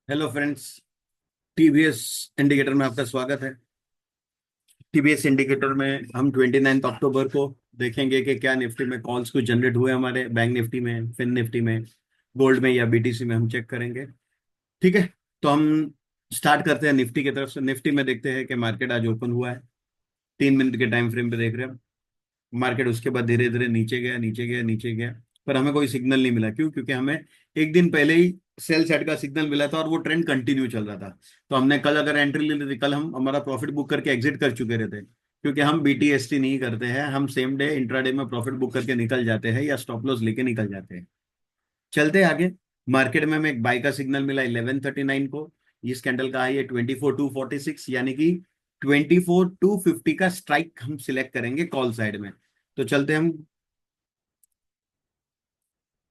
Hello friends. TVS indicator में आपका स्वागत है। टीवीएस इंडिकेटर में हम 29 अक्टूबर को देखेंगे कि क्या निफ्टी में कॉल्स कुछ जनरेट हुए, हमारे बैंक निफ्टी में, फिन निफ्टी में, गोल्ड में या बीटीसी में, हम चेक करेंगे। ठीक है। तो हम स्टार्ट करते हैं निफ्टी की तरफ से। निफ्टी में देखते हैं कि मार्केट आज ओपन हुआ है। 3 मिनट के टाइम फ्रेम पे देख रहे हैं हम। मार्केट उसके बाद धीरे धीरे नीचे गया, नीचे गया, नीचे गया। पर हमें कोई सिग्नल नहीं मिला। क्यों? क्योंकि हमें एक दिन पहले ही सेल साइड का सिग्नल मिला था और वो ट्रेंड कंटिन्यू चल रहा था। तो हमने कल अगर एंट्री ली थी, कल हम हमारा प्रॉफिट बुक करके एग्जिट कर चुके रहते। क्योंकि हम बीटीएसटी नहीं करते हैं, हम सेम डे इंट्राडे में प्रॉफिट बुक करके निकल जाते हैं या स्टॉप लॉस लेके निकल जाते हैं। चलते हैं आगे। मार्केट में हमें एक बाय का सिग्नल मिला 11:39 को। इस कैंडल का हाई है 24,246, यानी कि 24,250 का स्ट्राइक हम सिलेक्ट करेंगे कॉल साइड में। तो चलते हम,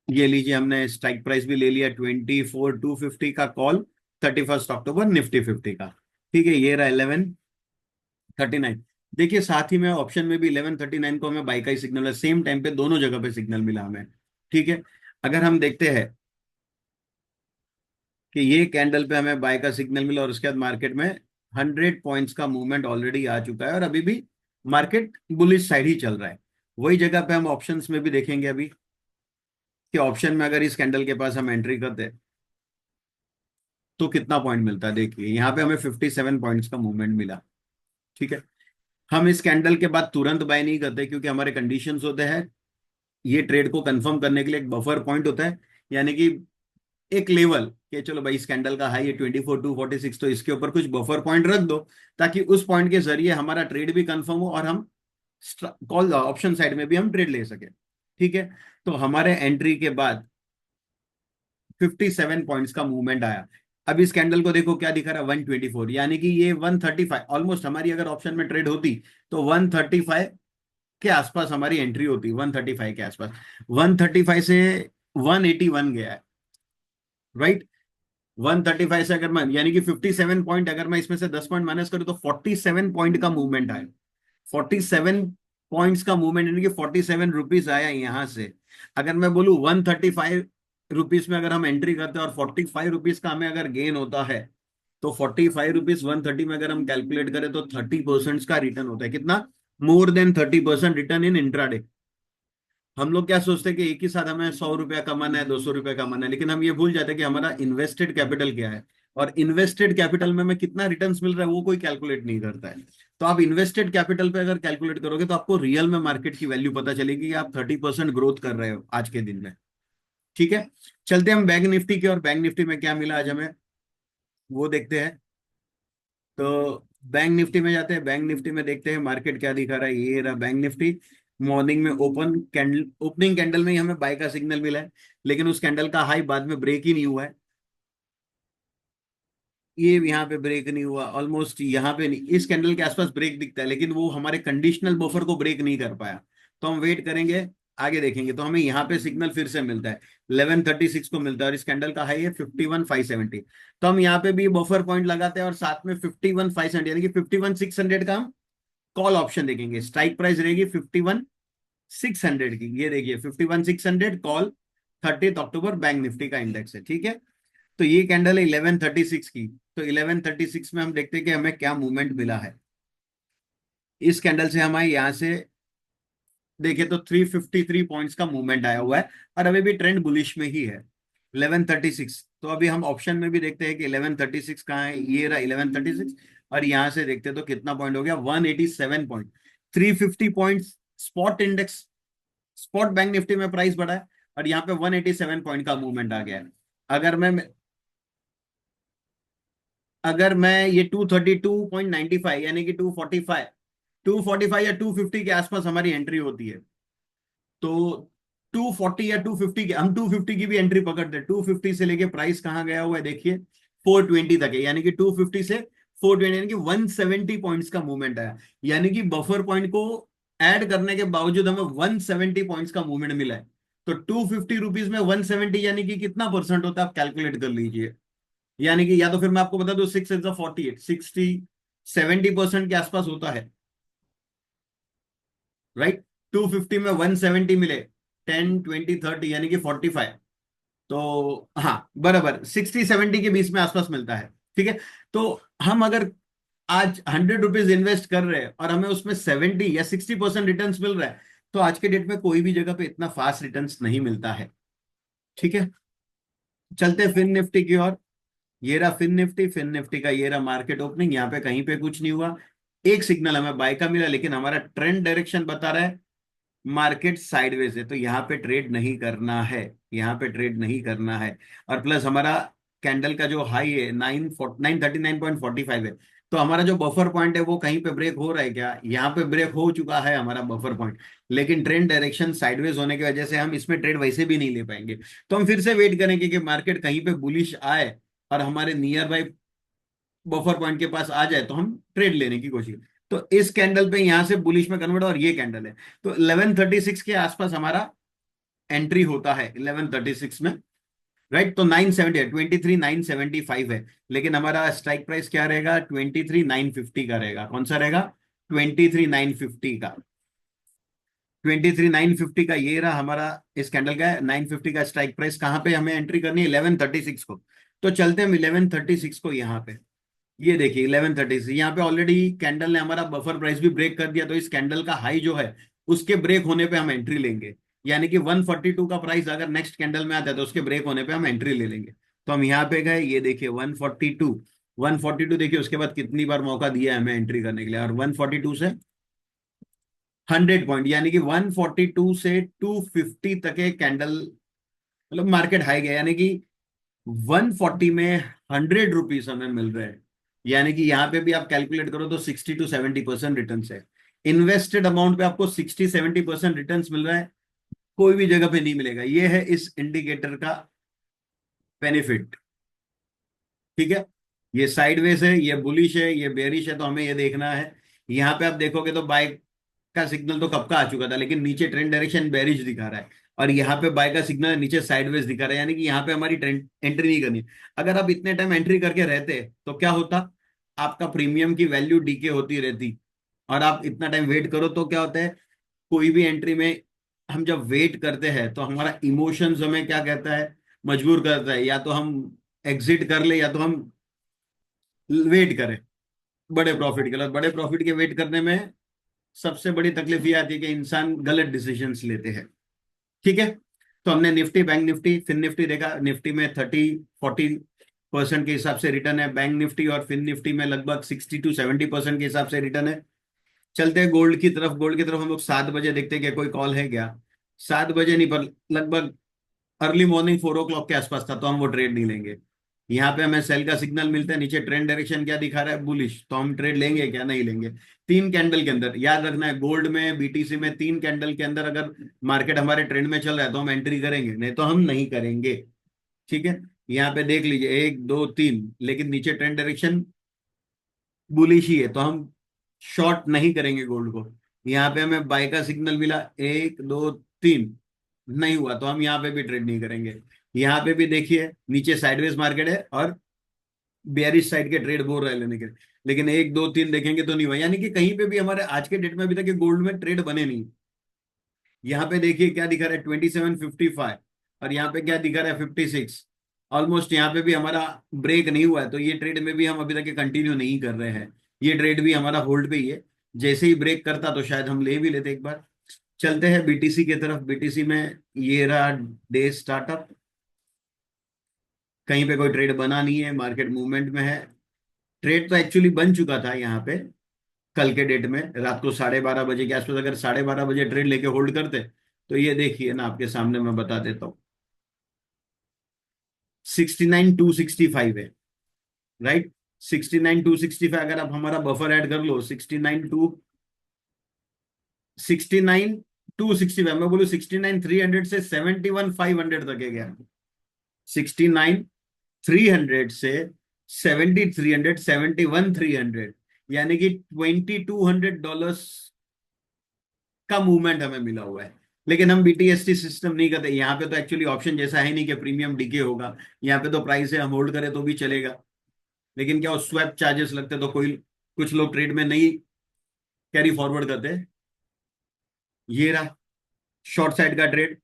ये लीजिए, हमने स्ट्राइक प्राइस भी ले लिया 24,250 का कॉल। 31 अक्टूबर निफ्टी 50 का। ठीक है, ये रहा 11:39। देखिए, साथ ही में ऑप्शन में भी 11:39 को हमें बाई का ही सिग्नल है। सेम टाइम पे दोनों जगह पे सिग्नल मिला हमें। ठीक है। अगर हम देखते हैं कि ये कैंडल पे हमें बाय का सिग्नल मिला और उसके बाद मार्केट में 100 पॉइंट्स का मूवमेंट ऑलरेडी आ चुका है और अभी भी मार्केट बुलिश साइड ही चल रहा है। वही जगह पे हम ऑप्शंस में भी देखेंगे अभी कि ऑप्शन में अगर इस कैंडल के पास हम एंट्री करते हैं तो कितना पॉइंट मिलता है। देखिए, यहाँ पे हमें 57 पॉइंट्स का मूवमेंट मिला। ठीक है। हम इस कैंडल के बाद तुरंत बाय नहीं करते, क्योंकि हमारे कंडीशंस होते हैं। ये ट्रेड को कंफर्म करने के लिए एक बफर पॉइंट होता है, यानी कि एक लेवल कि चलो भाई, इस कैंडल का हाई है 24,246, तो इसके ऊपर कुछ बफर पॉइंट रख दो, ताकि उस पॉइंट के जरिए हमारा ट्रेड भी कंफर्म हो और हम कॉल ऑप्शन साइड में भी हम ट्रेड ले सके। ठीक है। तो हमारे एंट्री के बाद 57 पॉइंट्स का मूवमेंट आया। अब इस कैंडल को देखो क्या दिखा रहा है, 124, यानी कि ये 135 ऑलमोस्ट हमारी अगर ऑप्शन में ट्रेड होती तो 135 के आसपास हमारी एंट्री होती। 135 के आसपास, 135 से 181 गया है। राइट। 135 से अगर मैं, यानी कि 57 पॉइंट, अगर मैं इसमें से 10 पॉइंट माइनस करूं तो 47 पॉइंट का मूवमेंट आया। 47 पॉइंट्स का मूवमेंट, यानी कि 47 रुपीज आया यहां से। अगर मैं बोलूं 135 रुपीज में अगर हम एंट्री करते हैं और 45 रुपीज का हमें अगर गेन होता है, तो 45 रुपीज 130 में अगर हम कैलकुलेट करें तो 30% का रिटर्न होता है। कितना? मोर देन 30% रिटर्न इन इंट्राडे। हम लोग क्या सोचते हैं कि एक ही साथ हमें 100 रुपया कमाना है, 200 रुपया कमाना है, लेकिन हम ये भूल जाते हैं कि हमारा इन्वेस्टेड कैपिटल क्या है। और इन्वेस्टेड कैपिटल में हमें कितना रिटर्न्स मिल रहा है वो कोई कैलकुलेट नहीं करता है। तो आप इन्वेस्टेड कैपिटल पे अगर कैलकुलेट करोगे तो आपको रियल में मार्केट की वैल्यू पता चलेगी कि आप 30% ग्रोथ कर रहे हो आज के दिन में। ठीक है। चलते हम बैंक निफ्टी के, और बैंक निफ्टी में क्या मिला आज हमें वो देखते हैं। तो बैंक निफ्टी में जाते हैं। बैंक निफ्टी में देखते हैं मार्केट क्या दिखा रहा है। ये रहा बैंक निफ्टी। मॉर्निंग में ओपन कैंडल, ओपनिंग कैंडल में ही हमें बाय का सिग्नल मिला है, लेकिन उस कैंडल का हाई बाद में ब्रेक ही नहीं हुआ है। ये यहाँ पे ब्रेक नहीं हुआ, ऑलमोस्ट यहाँ पे नहीं, इस कैंडल के आसपास ब्रेक दिखता है, लेकिन वो हमारे कंडीशनल बफर को ब्रेक नहीं कर पाया। तो हम वेट करेंगे, आगे देखेंगे तो हमें यहाँ पे सिग्नल फिर से मिलता है। 11:36 को मिलता है और इस कैंडल का हाई है 51,570। तो हम यहाँ पे भी बफर पॉइंट लगाते हैं और साथ में 51,570, यानी कि 51,600 का हम कॉल ऑप्शन देखेंगे। स्ट्राइक प्राइस रहेगी 51,600 की। ये देखिए, 51,600 कॉल। 30 अक्टूबर बैंक निफ्टी का इंडेक्स है। ठीक है। तो ये कैंडल है 11:36 की। तो 11:36 में हम देखते हैं कि हमें क्या मूवमेंट मिला है। इस कैंडल से हमारे यहाँ से देखिए तो 353 पॉइंट्स का मूवमेंट आया हुआ है और अभी भी ट्रेंड बुलिश में ही है। 11:36, तो अभी हम ऑप्शन में भी देखते हैं कि 11:36 कहाँ है। ये रहा 11:36, और यहाँ से देखते हैं तो कितना पॉइंट हो गया, 187 point. 350 point spot index, spot bank Nifty में प्राइस बढ़ा है और यहाँ पे 187 पॉइंट का मूवमेंट आ गया है। अगर मैं अगर मैं ये 232.95, यानी कि 245 या 250 के आसपास हमारी एंट्री होती है, तो 240 या 250 के, हम 250 की भी एंट्री पकड़ते हैं। 250 से लेके प्राइस कहाँ गया हुआ है देखिए, 420 तक है, यानी कि 250 से 420, यानी कि 170 पॉइंट्स का मूवमेंट आया। यानी कि बफर पॉइंट को ऐड करने के बावजूद हमें 170 पॉइंट्स का मूवमेंट मिला है। तो 250 रुपीज में 170, यानी कि कितना परसेंट होता है आप कैलकुलेट कर लीजिए। यानी कि या तो फिर मैं आपको बता दूं, 6 48, 70% के आसपास होता है। राइट। 250 में 170 मिले, 10 20 30, यानी कि 45। तो हाँ बराबर 60-70 के बीच में आसपास मिलता है। ठीक है। तो हम अगर आज 100 रुपीज इन्वेस्ट कर रहे हैं और हमें उसमें 70 या 60% रिटर्न मिल रहा है, तो आज के डेट में कोई भी जगह पे इतना फास्ट रिटर्न नहीं मिलता है। ठीक है। चलते हैं फिन निफ्टी की ओर। ये रहा फिन निफ्टी। फिन निफ्टी का ये रहा मार्केट ओपनिंग। यहाँ पे कहीं पे कुछ नहीं हुआ। एक सिग्नल हमें बाय का मिला, लेकिन हमारा ट्रेंड डायरेक्शन बता रहा है मार्केट साइडवेज है, तो यहाँ पे ट्रेड नहीं करना है। यहाँ पे ट्रेड नहीं करना है। और प्लस हमारा कैंडल का जो हाई है 939.45 है, तो हमारा जो बफर पॉइंट है वो कहीं पे ब्रेक हो रहा है क्या? यहाँ पे ब्रेक हो चुका है हमारा बफर पॉइंट, लेकिन ट्रेंड डायरेक्शन साइडवेज होने की वजह से हम इसमें ट्रेड वैसे भी नहीं ले पाएंगे। तो हम फिर से वेट करेंगे कि मार्केट कहीं पे बुलिश आए और हमारे नियर बाई बफर पॉइंट के पास आ जाए तो हम ट्रेड लेने की कोशिश। तो इस कैंडल पे यहां से बुलिश में कन्वर्ट, और ये कैंडल है, तो 1136 के आसपास हमारा एंट्री होता है 1136 में। राइट। तो 970 है, 23,975 है, लेकिन हमारा स्ट्राइक प्राइस क्या रहेगा? 23,950 का रहेगा। कौन सा रहेगा? 23,950 का। 23,950 का ये रहा हमारा इस कैंडल का 950 का स्ट्राइक प्राइस। कहां पे हमें एंट्री करनी है? 1136 को। तो चलते हैं 1136 को। यहाँ पे ये देखिए 1136, यहाँ पे ऑलरेडी कैंडल ने हमारा बफर प्राइस भी ब्रेक कर दिया, तो इस कैंडल का हाई जो है उसके ब्रेक होने पे हम एंट्री लेंगे। यानी कि 142 का प्राइस अगर नेक्स्ट कैंडल में आता है तो उसके ब्रेक होने पे हम एंट्री ले लेंगे। तो हम यहाँ पे गए, ये देखिए 142। 142 देखिए उसके बाद कितनी बार मौका दिया है हमें एंट्री करने के लिए, और 142 से 100 पॉइंट, यानी कि 142 से 250 तक के कैंडल मतलब मार्केट हाई गया, यानी कि 140 में 100 रुपीज हमें मिल रहे हैं। यानी कि यहां पे भी आप कैलकुलेट करो तो 60-70% रिटर्न है। इन्वेस्टेड अमाउंट पे आपको 60-70% रिटर्न मिल रहा है, कोई भी जगह पे नहीं मिलेगा। ये है इस इंडिकेटर का बेनिफिट। ठीक है। ये साइडवेज है, ये बुलिश है, ये बेरिश है, तो हमें ये देखना है। यहाँ पे आप देखोगे तो बाय का सिग्नल तो कब का आ चुका था, लेकिन नीचे ट्रेंड डायरेक्शन बेरिश दिखा रहा है, और यहाँ पे बाय का सिग्नल नीचे साइडवेज दिखा रहा है, यानी कि यहाँ पे हमारी ट्रेंड एंट्री नहीं करनी। अगर आप इतने टाइम एंट्री करके रहते तो क्या होता? आपका प्रीमियम की वैल्यू डीके होती रहती, और आप इतना टाइम वेट करो तो क्या होता है? कोई भी एंट्री में हम जब वेट करते हैं तो हमारा इमोशंस हमें क्या कहता है? मजबूर करता है, या तो हम एग्जिट कर ले या तो हम वेट करें बड़े प्रॉफिट के लिए। बड़े प्रॉफिट के वेट करने में सबसे बड़ी तकलीफ ये आती है कि इंसान गलत डिसीजंस लेते हैं। ठीक है। तो हमने Nifty, bank Nifty, fin Nifty देखा। निफ्टी में 30-40% के हिसाब से रिटर्न है, बैंक निफ्टी और फिन निफ्टी में लगभग 60-70% के हिसाब से रिटर्न है। चलते हैं गोल्ड की तरफ। गोल्ड की तरफ हम लोग 7 बजे देखते हैं कि कोई कॉल है क्या। 7 बजे नहीं, पर लगभग अर्ली मॉर्निंग 4 o'clock के आसपास था, तो हम वो ट्रेड नहीं लेंगे। यहाँ पे हमें सेल का सिग्नल मिलता है, नीचे ट्रेंड डायरेक्शन क्या दिखा रहा है? बुलिश, तो हम ट्रेड लेंगे क्या? नहीं लेंगे। 3 कैंडल के अंदर याद रखना है, गोल्ड में बीटीसी में 3 कैंडल के अंदर अगर मार्केट हमारे ट्रेंड में चल रहा है तो हम एंट्री करेंगे, नहीं तो हम नहीं करेंगे। ठीक है। यहाँ पे देख लीजिए 1 2 3, लेकिन नीचे ट्रेंड डायरेक्शन बुलिश ही है, तो हम शॉर्ट नहीं करेंगे गोल्ड को। यहाँ पे हमें बाय का सिग्नल मिला 1 2 3, नहीं हुआ तो हम यहाँ पे भी ट्रेड नहीं करेंगे। यहाँ पे भी देखिए नीचे साइडवेज मार्केट है और बेयरिश साइड के ट्रेड बोल रहे हैं लेने के, लेकिन 1 2 3 देखेंगे तो नहीं हुआ, यानी कि कहीं पे भी हमारे आज के डेट में अभी तक गोल्ड में ट्रेड बने नहीं। यहाँ पे देखिए क्या दिखा रहा है? 2755, और यहाँ पे क्या दिखा रहा है? 56। ऑलमोस्ट यहाँ पे भी हमारा ब्रेक नहीं हुआ है, तो ये ट्रेड में भी हम अभी तक कंटिन्यू नहीं कर रहे हैं। ये ट्रेड भी हमारा होल्ड पे ही है। जैसे ही ब्रेक करता तो शायद हम ले भी लेते एक बार। चलते हैं बीटीसी की तरफ। बीटीसी में ये रहा डे स्टार्टअप। कहीं पे कोई ट्रेड बना नहीं है, मार्केट मूवमेंट में है। ट्रेड तो एक्चुअली बन चुका था यहाँ पे कल के डेट में रात को 12:30 बजे के आसपास। अगर 12:30 बजे ट्रेड लेके होल्ड करते तो ये देखिए ना, आपके सामने मैं बता देता हूँ, 69,265 है। राइट। 69,265, अगर आप हमारा बफर ऐड कर लो 69,265, मैं बोलूँ 69,300 से 71,500 तक है गया। 69,300 से 7300, 71,300, यानी कि $2,200 का मूवमेंट हमें मिला हुआ है। लेकिन हम बीटीएसटी सिस्टम नहीं करते यहाँ पे, तो एक्चुअली ऑप्शन जैसा है नहीं कि प्रीमियम डीके होगा। यहाँ पे तो प्राइस है, हम होल्ड करें तो भी चलेगा, लेकिन क्या स्वैप चार्जेस लगते, तो कोई कुछ लोग ट्रेड में नहीं कैरी फॉरवर्ड करते। ये रहा शॉर्ट साइड का ट्रेड।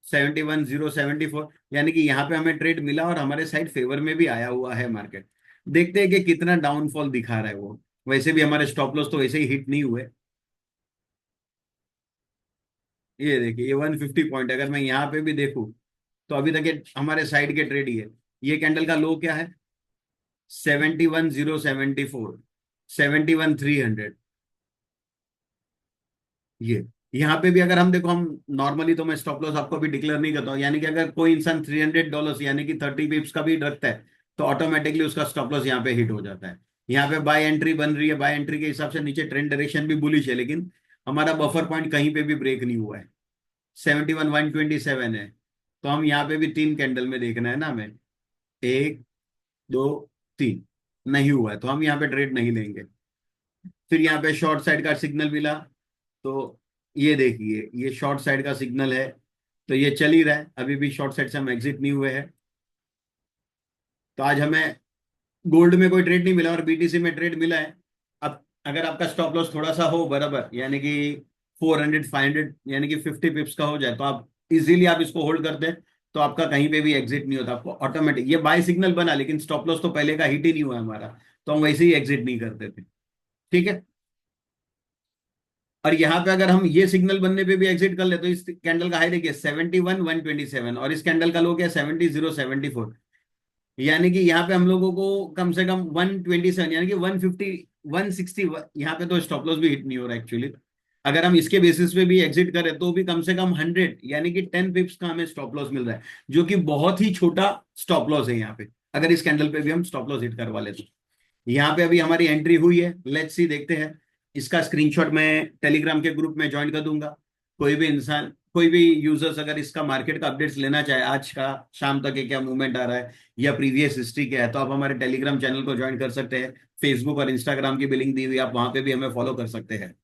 71,074, यानी कि यहाँ पे हमें ट्रेड मिला और हमारे साइड फेवर में भी आया हुआ है मार्केट। देखते हैं कि कितना डाउनफॉल दिखा रहा है वो। वैसे भी हमारे स्टॉप लॉस तो वैसे ही हिट नहीं हुए। ये देखिए, ये 150 पॉइंट अगर मैं यहाँ पे भी देखूं, तो अभी तक ये हमारे साइड के ट्रेड ही है। ये कैंडल का लो क्या है? 71,074, 71,300। ये यहाँ पे भी अगर हम देखो, हम नॉर्मली तो मैं स्टॉप लॉस आपको भी डिक्लेयर नहीं करता हूँ, यानी कि अगर कोई इंसान $300 यानी कि 30 पिप्स का भी रखता है, तो ऑटोमेटिकली उसका स्टॉप लॉस यहाँ पे हिट हो जाता है। यहाँ पे बाय एंट्री बन रही है, बाय एंट्री के हिसाब से नीचे ट्रेंड डायरेक्शन भी बुलिश है, लेकिन हमारा बफर पॉइंट कहीं पे भी ब्रेक नहीं हुआ है। 71,127 है। तो हम यहाँ पे भी तीन कैंडल में देखना है ना हमें, एक, दो, तीन, नहीं हुआ है तो हम यहाँ पे ट्रेड नहीं लेंगे। फिर यहाँ पे शॉर्ट साइड का सिग्नल मिला, तो ये देखिए, ये शॉर्ट साइड का सिग्नल है। तो ये चल ही रहा है, अभी भी शॉर्ट साइड से हम एग्जिट नहीं हुए हैं। तो आज हमें गोल्ड में कोई ट्रेड नहीं मिला और बीटीसी में ट्रेड मिला है। अब अगर आपका स्टॉप लॉस थोड़ा सा हो बराबर, यानी कि 400 500 यानी कि 50 पिप्स का हो जाए, तो आप इजीली आप इसको होल्ड करते हैं। तो आपका कहीं पे भी एग्जिट नहीं होता, आपको ऑटोमेटिक ये बाय सिग्नल बना, लेकिन स्टॉप लॉस तो पहले का हिट ही नहीं हुआ हमारा, तो हम वैसे ही एग्जिट नहीं करते थे। ठीक है। और यहाँ पे अगर हम ये सिग्नल बनने पे भी एग्जिट कर ले, तो इस कैंडल का हाई देखिए 71,127, और इस कैंडल का लो क्या है 70,074। यानी कि यहाँ पे हम लोगों को कम से कम 127 यानी कि 150 160, यहाँ पे तो स्टॉप लॉस भी हिट नहीं हो रहा एक्चुअली। अगर हम इसके बेसिस पे भी एग्जिट करें, तो भी कम से कम 100 यानी कि 10 पिप्स का हमें स्टॉप लॉस मिल रहा है, जो कि बहुत ही छोटा स्टॉप लॉस है यहाँ पे। अगर इस कैंडल पे भी हम स्टॉप लॉस हिट करवा ले, तो यहाँ पे अभी हमारी एंट्री हुई है, लेट्स सी, देखते हैं। इसका स्क्रीनशॉट मैं टेलीग्राम के ग्रुप में ज्वाइन कर दूंगा। कोई भी इंसान, कोई भी यूजर्स अगर इसका मार्केट का अपडेट्स लेना चाहे, आज का शाम तक के क्या मूवमेंट आ रहा है या प्रीवियस हिस्ट्री क्या है, तो आप हमारे टेलीग्राम चैनल को ज्वाइन कर सकते हैं। फेसबुक और इंस्टाग्राम की भी लिंक दी हुई है, आप वहां पे भी हमें फॉलो कर सकते हैं।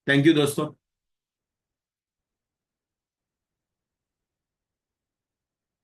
थैंक यू दोस्तों।